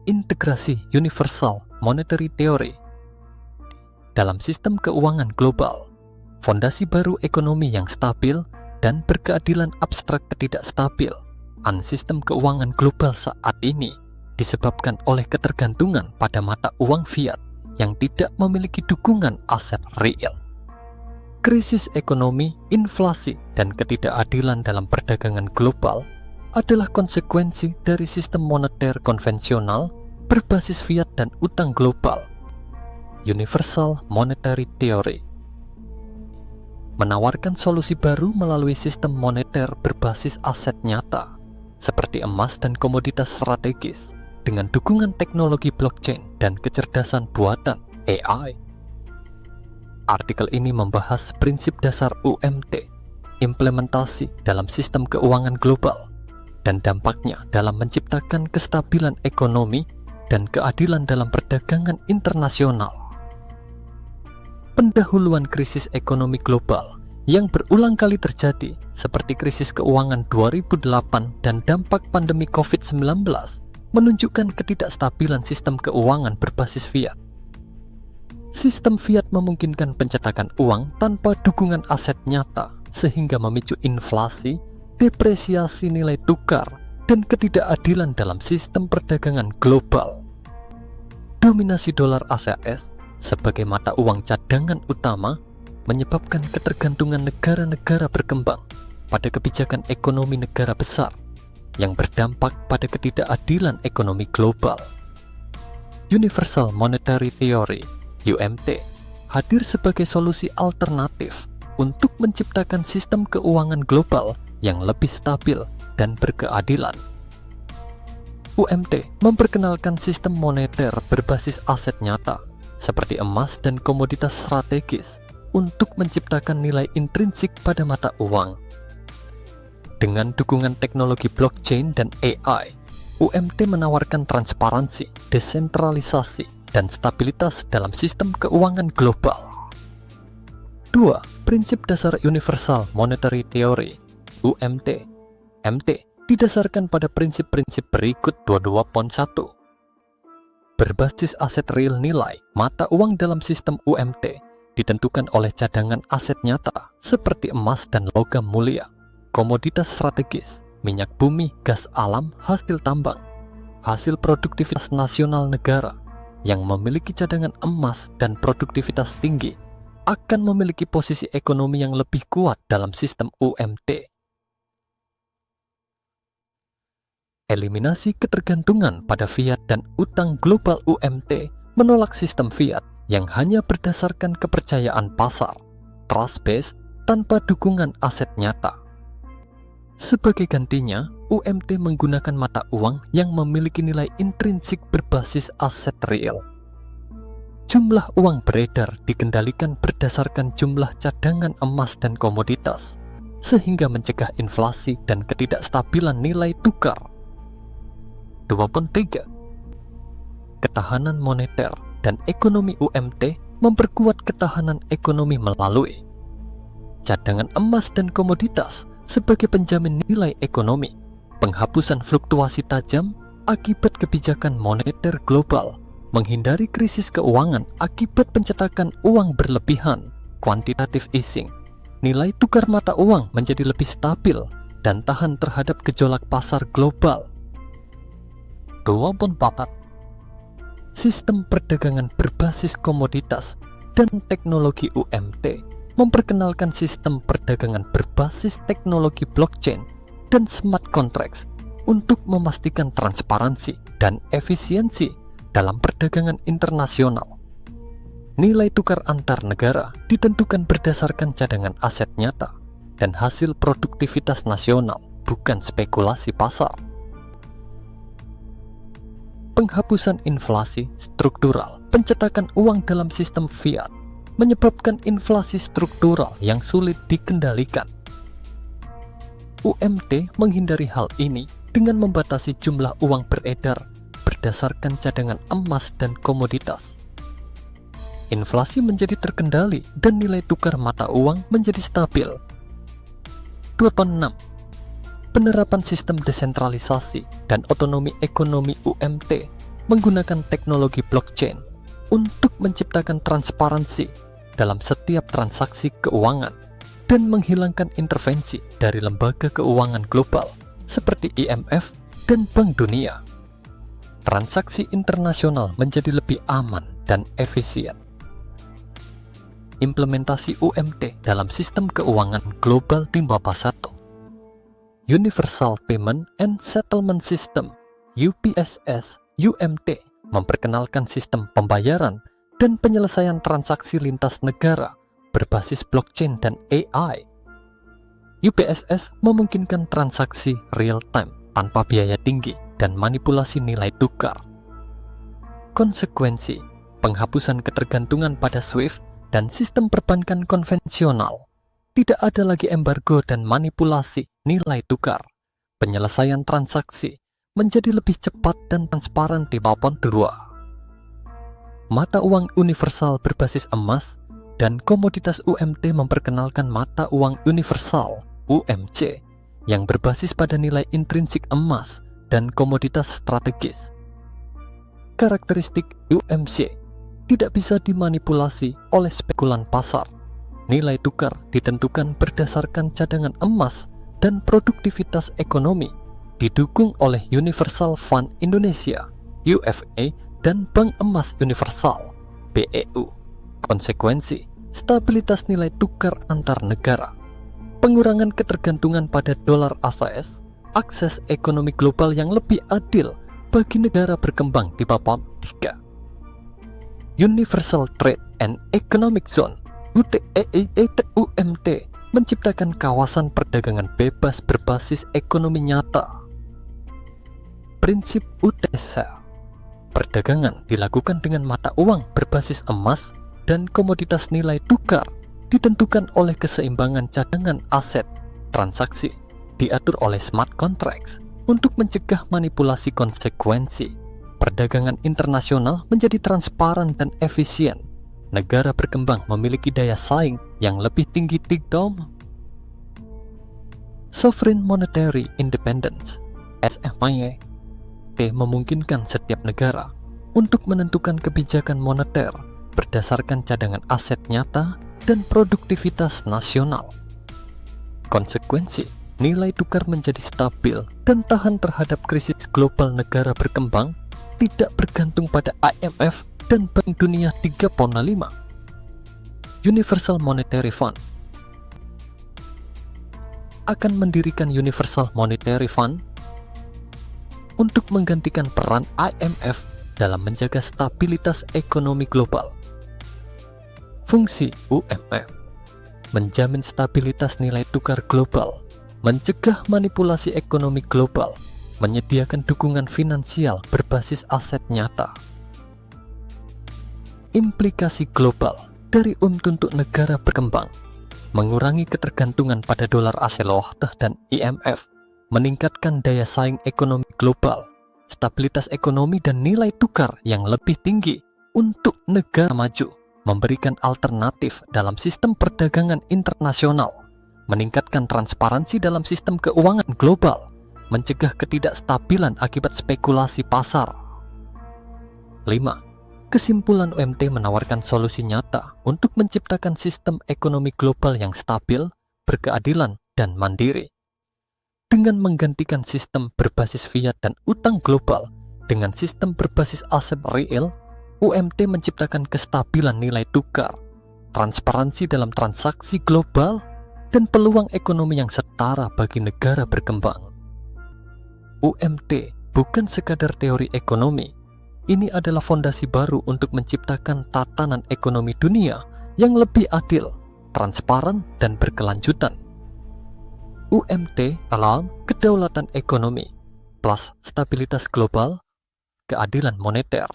integrasi Universal Monetary Theory. Dalam sistem keuangan global, fondasi baru ekonomi yang stabil dan berkeadilan abstrak ketidakstabilan sistem keuangan global saat ini disebabkan oleh ketergantungan pada mata uang fiat yang tidak memiliki dukungan aset real. Krisis ekonomi, inflasi, dan ketidakadilan dalam perdagangan global adalah konsekuensi dari sistem moneter konvensional berbasis fiat dan utang global. Universal Monetary Theory menawarkan solusi baru melalui sistem moneter berbasis aset nyata, seperti emas dan komoditas strategis, dengan dukungan teknologi blockchain dan kecerdasan buatan AI. Artikel ini membahas prinsip dasar UMT, implementasi dalam sistem keuangan global, dan dampaknya dalam menciptakan kestabilan ekonomi dan keadilan dalam perdagangan internasional. Pendahuluan krisis ekonomi global yang berulang kali terjadi, seperti krisis keuangan 2008 dan dampak pandemi COVID-19, menunjukkan ketidakstabilan sistem keuangan berbasis fiat. Sistem fiat memungkinkan pencetakan uang tanpa dukungan aset nyata, sehingga memicu inflasi, depresiasi nilai tukar, dan ketidakadilan dalam sistem perdagangan global. Dominasi dolar AS sebagai mata uang cadangan utama menyebabkan ketergantungan negara-negara berkembang pada kebijakan ekonomi negara besar yang berdampak pada ketidakadilan ekonomi global. Universal Monetary Theory (UMT) hadir sebagai solusi alternatif untuk menciptakan sistem keuangan global yang lebih stabil dan berkeadilan. UMT memperkenalkan sistem moneter berbasis aset nyata seperti emas dan komoditas strategis untuk menciptakan nilai intrinsik pada mata uang. Dengan dukungan teknologi blockchain dan AI, UMT menawarkan transparansi, desentralisasi, dan stabilitas dalam sistem keuangan global. 2. Prinsip dasar Universal Monetary Theory (UMT). MT didasarkan pada prinsip-prinsip berikut 22.1. Berbasis aset real nilai, mata uang dalam sistem UMT ditentukan oleh cadangan aset nyata seperti emas dan logam mulia, komoditas strategis, minyak bumi, gas alam, hasil tambang, hasil produktivitas nasional negara yang memiliki cadangan emas dan produktivitas tinggi akan memiliki posisi ekonomi yang lebih kuat dalam sistem UMT. Eliminasi ketergantungan pada fiat dan utang global. UMT menolak sistem fiat yang hanya berdasarkan kepercayaan pasar, trust-based, tanpa dukungan aset nyata. Sebagai gantinya, UMT menggunakan mata uang yang memiliki nilai intrinsik berbasis aset real. Jumlah uang beredar dikendalikan berdasarkan jumlah cadangan emas dan komoditas, sehingga mencegah inflasi dan ketidakstabilan nilai tukar. 23. Ketahanan moneter dan ekonomi. UMT memperkuat ketahanan ekonomi melalui cadangan emas dan komoditas sebagai penjamin nilai ekonomi, penghapusan fluktuasi tajam akibat kebijakan moneter global, menghindari krisis keuangan akibat pencetakan uang berlebihan, quantitative easing, nilai tukar mata uang menjadi lebih stabil dan tahan terhadap gejolak pasar global. 24. Sistem perdagangan berbasis komoditas dan teknologi. UMT memperkenalkan sistem perdagangan berbasis teknologi blockchain dan smart contracts untuk memastikan transparansi dan efisiensi dalam perdagangan internasional. Nilai tukar antar negara ditentukan berdasarkan cadangan aset nyata dan hasil produktivitas nasional, bukan spekulasi pasar. Penghapusan inflasi struktural. Pencetakan uang dalam sistem fiat menyebabkan inflasi struktural yang sulit dikendalikan. UMT menghindari hal ini dengan membatasi jumlah uang beredar berdasarkan cadangan emas dan komoditas. Inflasi menjadi terkendali dan nilai tukar mata uang menjadi stabil. 26. Penerapan sistem desentralisasi dan otonomi ekonomi. UMT menggunakan teknologi blockchain untuk menciptakan transparansi dalam setiap transaksi keuangan dan menghilangkan intervensi dari lembaga keuangan global seperti IMF dan Bank Dunia. Transaksi internasional menjadi lebih aman dan efisien. Implementasi UMT dalam sistem keuangan global di bawah satu. Universal Payment and Settlement System (UPSS) UMT memperkenalkan sistem pembayaran dan penyelesaian transaksi lintas negara berbasis blockchain dan AI. UPSS memungkinkan transaksi real-time tanpa biaya tinggi dan manipulasi nilai tukar. Konsekuensi, penghapusan ketergantungan pada SWIFT dan sistem perbankan konvensional. Tidak ada lagi embargo dan manipulasi nilai tukar. Penyelesaian transaksi menjadi lebih cepat dan transparan di papan 2. Mata uang universal berbasis emas dan komoditas UMT memperkenalkan mata uang universal UMC yang berbasis pada nilai intrinsik emas dan komoditas strategis. Karakteristik UMC tidak bisa dimanipulasi oleh spekulan pasar. Nilai tukar ditentukan berdasarkan cadangan emas dan produktivitas ekonomi, didukung oleh Universal Fund Indonesia (UFA) dan Bank Emas Universal (BEU). Konsekuensi, stabilitas nilai tukar antar negara, pengurangan ketergantungan pada dolar AS, akses ekonomi global yang lebih adil bagi negara berkembang di bab 3. Universal Trade and Economic Zone UMT menciptakan kawasan perdagangan bebas berbasis ekonomi nyata. Prinsip UTC, perdagangan dilakukan dengan mata uang berbasis emas dan komoditas nilai tukar ditentukan oleh keseimbangan cadangan aset. Transaksi diatur oleh smart contracts untuk mencegah manipulasi konsekuensi. Perdagangan internasional menjadi transparan dan efisien. Negara berkembang memiliki daya saing yang lebih tinggi. Sovereign Monetary Independence (SMI) memungkinkan setiap negara untuk menentukan kebijakan moneter berdasarkan cadangan aset nyata dan produktivitas nasional. Konsekuensi, nilai tukar menjadi stabil dan tahan terhadap krisis global. Negara berkembang tidak bergantung pada IMF dan Bank Dunia 3.5. Universal Monetary Fund akan mendirikan Universal Monetary Fund untuk menggantikan peran IMF dalam menjaga stabilitas ekonomi global. Fungsi UMF menjamin stabilitas nilai tukar global, mencegah manipulasi ekonomi global, menyediakan dukungan finansial berbasis aset nyata. Implikasi global dari untuk negara berkembang, mengurangi ketergantungan pada dolar AS dan IMF, meningkatkan daya saing ekonomi global, stabilitas ekonomi dan nilai tukar yang lebih tinggi untuk negara maju, memberikan alternatif dalam sistem perdagangan internasional, meningkatkan transparansi dalam sistem keuangan global, mencegah ketidakstabilan akibat spekulasi pasar. 5. Kesimpulan UMT menawarkan solusi nyata untuk menciptakan sistem ekonomi global yang stabil, berkeadilan, dan mandiri. Dengan menggantikan sistem berbasis fiat dan utang global dengan sistem berbasis aset real, UMT menciptakan kestabilan nilai tukar, transparansi dalam transaksi global, dan peluang ekonomi yang setara bagi negara berkembang. UMT bukan sekadar teori ekonomi. Ini adalah fondasi baru untuk menciptakan tatanan ekonomi dunia yang lebih adil, transparan, dan berkelanjutan. UMT adalah kedaulatan ekonomi plus stabilitas global, keadilan moneter.